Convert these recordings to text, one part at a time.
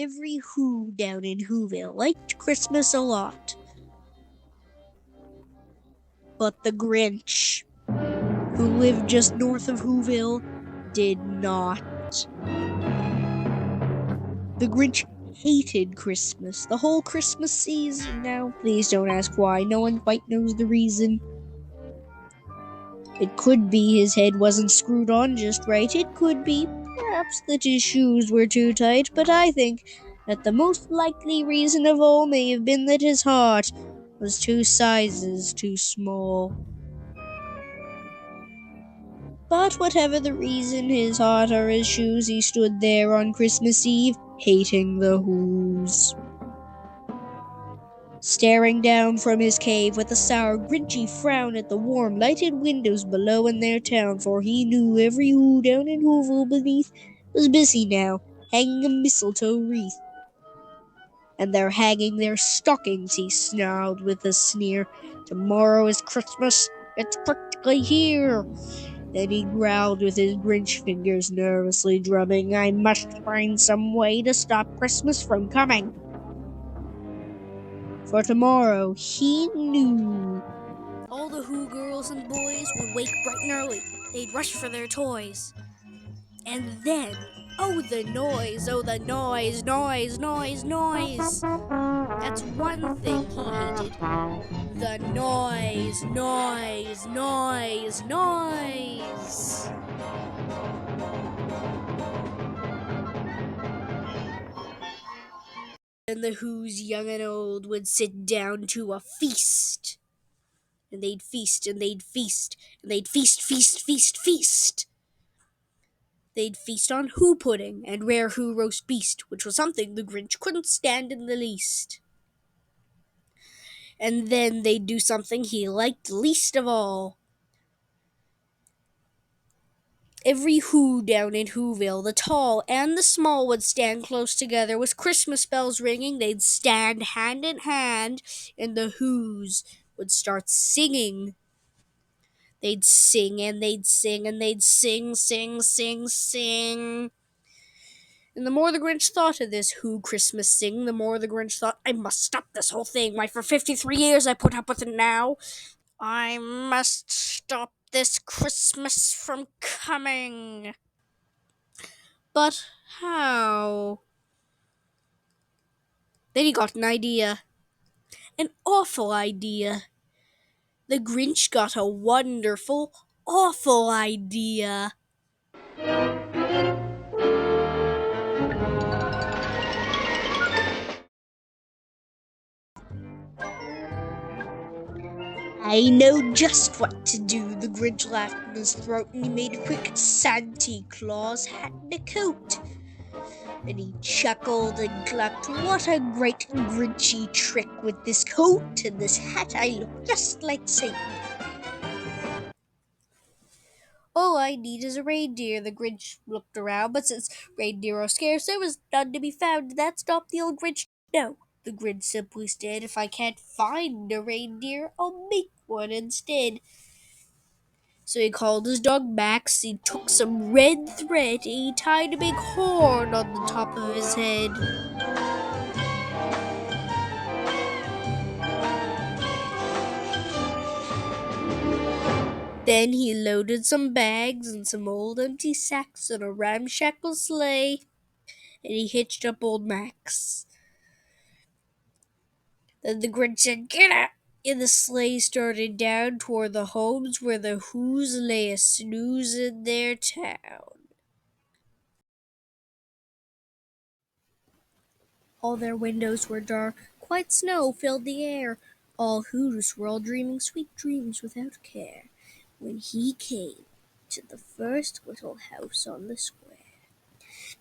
Every Who down in Whoville liked Christmas a lot. But the Grinch, who lived just north of Whoville, did not. The Grinch hated Christmas, the whole Christmas season. Now, please don't ask why, no one quite knows the reason. It could be his head wasn't screwed on just right, it could be perhaps that his shoes were too tight, but I think that the most likely reason of all may have been that his heart was 2 sizes too small. But whatever the reason, his heart or his shoes, he stood there on Christmas Eve, hating the Who's. Staring down from his cave with a sour, grinchy frown at the warm, lighted windows below in their town, for he knew every Who down in Whoville beneath was busy now, hanging a mistletoe wreath. And they're hanging their stockings, he snarled with a sneer. Tomorrow is Christmas, it's practically here. Then he growled with his Grinch fingers nervously drumming, I must find some way to stop Christmas from coming. For tomorrow, he knew. All the Who girls and boys would wake bright and early. They'd rush for their toys. And then, oh the noise, noise, noise. That's one thing he hated. The noise. And the Who's young and old would sit down to a feast. And they'd feast, and they'd feast, and they'd feast. They'd feast on Who pudding and rare Who roast beast, which was something the Grinch couldn't stand in the least. And then they'd do something he liked least of all. Every Who down in Whoville, the tall and the small, would stand close together. With Christmas bells ringing, they'd stand hand in hand, and the Who's would start singing. They'd sing and they'd sing and they'd sing. And the more the Grinch thought of this Who Christmas sing, the more the Grinch thought, I must stop this whole thing. Why, for 53 years I put up with it now. I must stop this Christmas from coming. But how? Then he got an idea. An awful idea. The Grinch got a wonderful, awful idea. I know just what to do, the Grinch laughed in his throat, and he made a quick Santa Claus hat and a coat. Then he chuckled and clucked, what a great Grinchy trick! With this coat and this hat I look just like Satan. All I need is a reindeer, the Grinch looked around, but since reindeer are scarce, there was none to be found. Did that stop the old Grinch? No, the Grinch simply said, if I can't find a reindeer, I'll make one instead. So he called his dog Max, he took some red thread, and he tied a big horn on the top of his head. Then he loaded some bags and some old empty sacks on a ramshackle sleigh, and he hitched up old Max. Then the Grinch said, get out! And the sleigh started down toward the homes where the Who's lay a snooze in their town. All their windows were dark, quite snow filled the air. All Who's were all dreaming sweet dreams without care, when he came to the first little house on the square.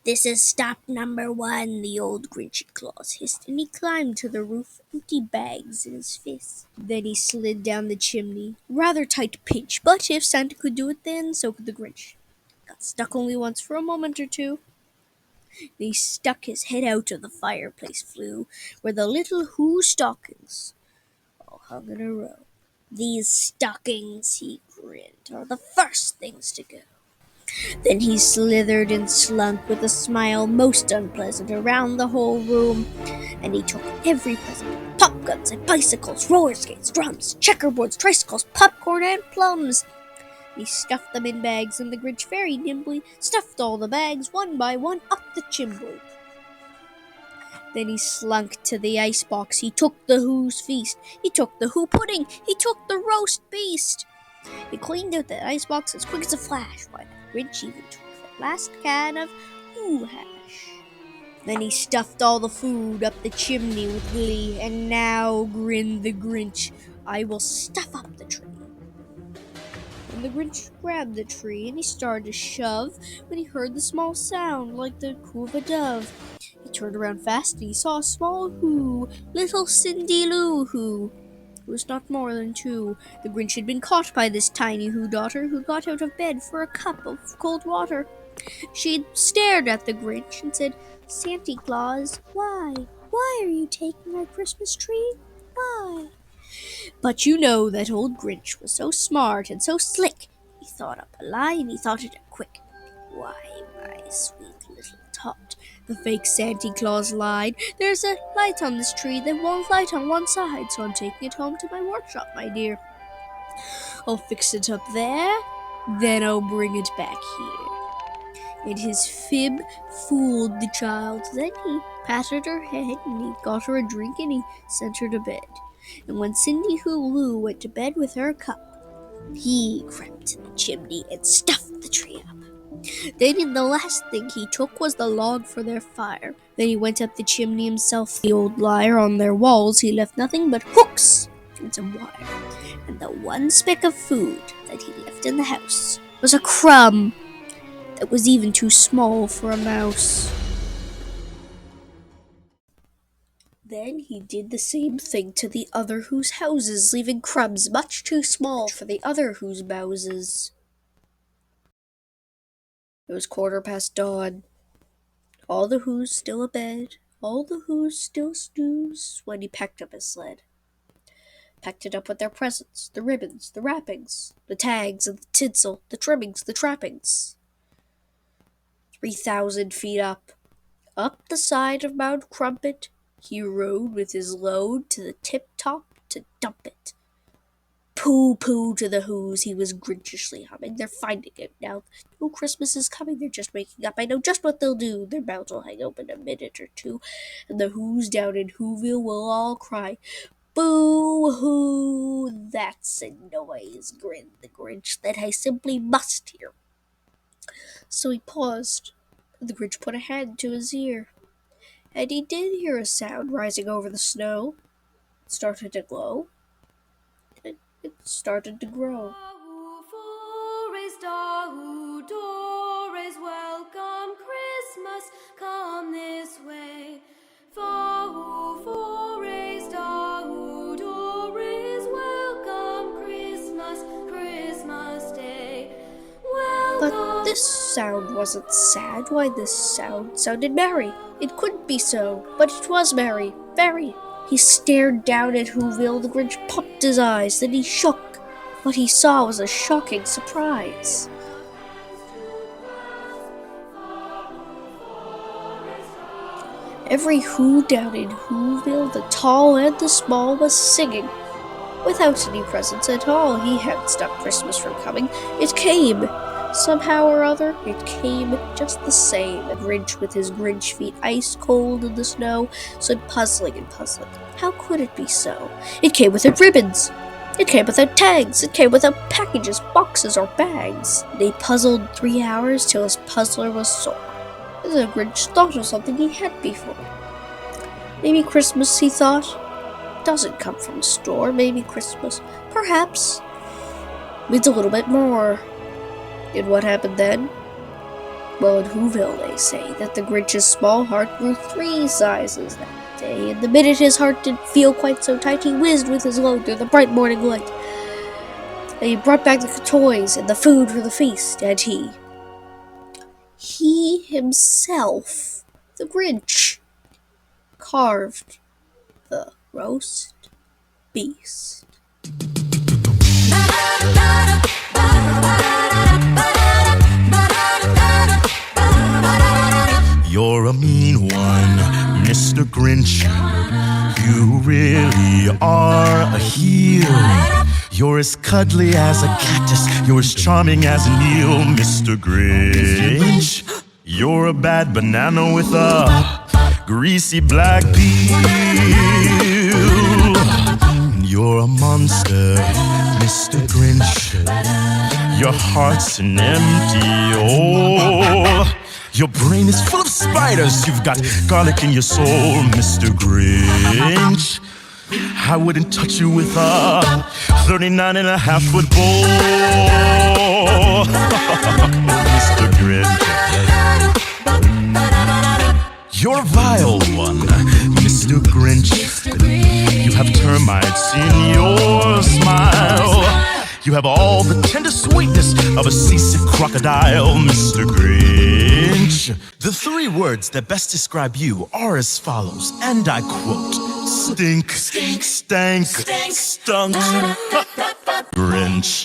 This is stop number 1, the old Grinchy Claus hissed, and he climbed to the roof, empty bags in his fist. Then he slid down the chimney, rather tight pinch, but if Santa could do it then, so could the Grinch. Got stuck only once for a moment or two. Then he stuck his head out of the fireplace flue, where the little Who stockings all hung in a row. These stockings, he grinned, are the first things to go. Then he slithered and slunk with a smile most unpleasant around the whole room, and he took every present: pop guns and bicycles, roller skates, drums, checkerboards, tricycles, popcorn, and plums. He stuffed them in bags, and the Grinch very nimbly stuffed all the bags one by one up the chimney. Then he slunk to the icebox. He took the Who's feast. He took the Who pudding. He took the roast beast. He cleaned out the icebox as quick as a flash, while the Grinch even took the last can of Who hash. Then he stuffed all the food up the chimney with glee, and now grinned the Grinch, "I will stuff up the tree." And the Grinch grabbed the tree and he started to shove when he heard the small sound like the coo of a dove. He turned around fast and he saw a small Who, little Cindy Lou Who, who was not more than 2. The Grinch had been caught by this tiny Who daughter, who got out of bed for a cup of cold water. She had stared at the Grinch and said, "Santa Claus, why? Why are you taking our Christmas tree? Why?" But you know that old Grinch was so smart and so slick. He thought up a lie and he thought it up quick. "Why, my sweet little tot," the fake Santa Claus lied, "there's a light on this tree that won't light on one side, so I'm taking it home to my workshop, my dear. I'll fix it up there, then I'll bring it back here." And his fib fooled the child. Then he patted her head and he got her a drink and he sent her to bed. And when Cindy Lou went to bed with her cup, he crept to the chimney and stuffed the tree up. Then the last thing he took was the log for their fire. Then he went up the chimney himself. The old liar, on their walls he left nothing but hooks and some wire. And the one speck of food that he left in the house was a crumb that was even too small for a mouse. Then he did the same thing to the other Who's houses, leaving crumbs much too small for the other Who's mouses. It was 1/4 dawn. All the Who's still abed, all the Who's still snooze, when he packed up his sled. Packed it up with their presents, the ribbons, the wrappings, the tags and the tinsel, the trimmings, the trappings. 3,000 feet up the side of Mount Crumpet, he rode with his load to the tip-top to dump it. Pooh-pooh to the Who's, he was grinchishly humming. "They're finding it now. Oh, Christmas is coming, they're just waking up. I know just what they'll do. Their mouths will hang open a minute or two, and the Who's down in Whoville will all cry, 'Boo-hoo! That's a noise,' grinned the Grinch, 'that I simply must hear.'" So he paused, and the Grinch put a hand to his ear. And he did hear a sound rising over the snow. It started to glow. It started to grow. Welcome Christmas, come this way. Welcome Christmas Day. But this sound wasn't sad. Why, this sound sounded merry. It couldn't be so, but it was merry, very. He stared down at Whoville. The Grinch popped his eyes, then he shook. What he saw was a shocking surprise. Every Who down in Whoville, the tall and the small, was singing. Without any presents at all, he hadn't stopped Christmas from coming. It came. Somehow or other, it came just the same. The Grinch, with his Grinch feet ice cold in the snow, stood puzzling and puzzling. How could it be so? It came without ribbons. It came without tags. It came without packages, boxes, or bags. They puzzled 3 hours till his puzzler was sore. The Grinch thought of something he had before. Maybe Christmas, he thought, doesn't come from a store. Maybe Christmas, perhaps, means a little bit more. And what happened then? Well, in Whoville, they say that the Grinch's small heart grew 3 sizes that day, and the minute his heart didn't feel quite so tight, he whizzed with his load through the bright morning light. And he brought back the toys and the food for the feast, and he himself, the Grinch, carved the roast beast. Ba-da-da-da-ba-da-da-da-ba-da-da-ba-da-da. Mr. Grinch. You really are a heel. You're as cuddly as a cactus. You're as charming as an eel, Mr. Grinch. You're a bad banana with a greasy black peel. You're a monster, Mr. Grinch. Your heart's an empty hole. Your brain is full of spiders. You've got garlic in your soul, Mr. Grinch. I wouldn't touch you with a 39.5-foot pole, Mr. Grinch. You're a vile one, Mr. Grinch. You have termites in your smile. You have all the tender sweetness of a seasick crocodile, Mr. Grinch. The 3 words that best describe you are as follows, and I quote: stink, stank, stunk, Grinch.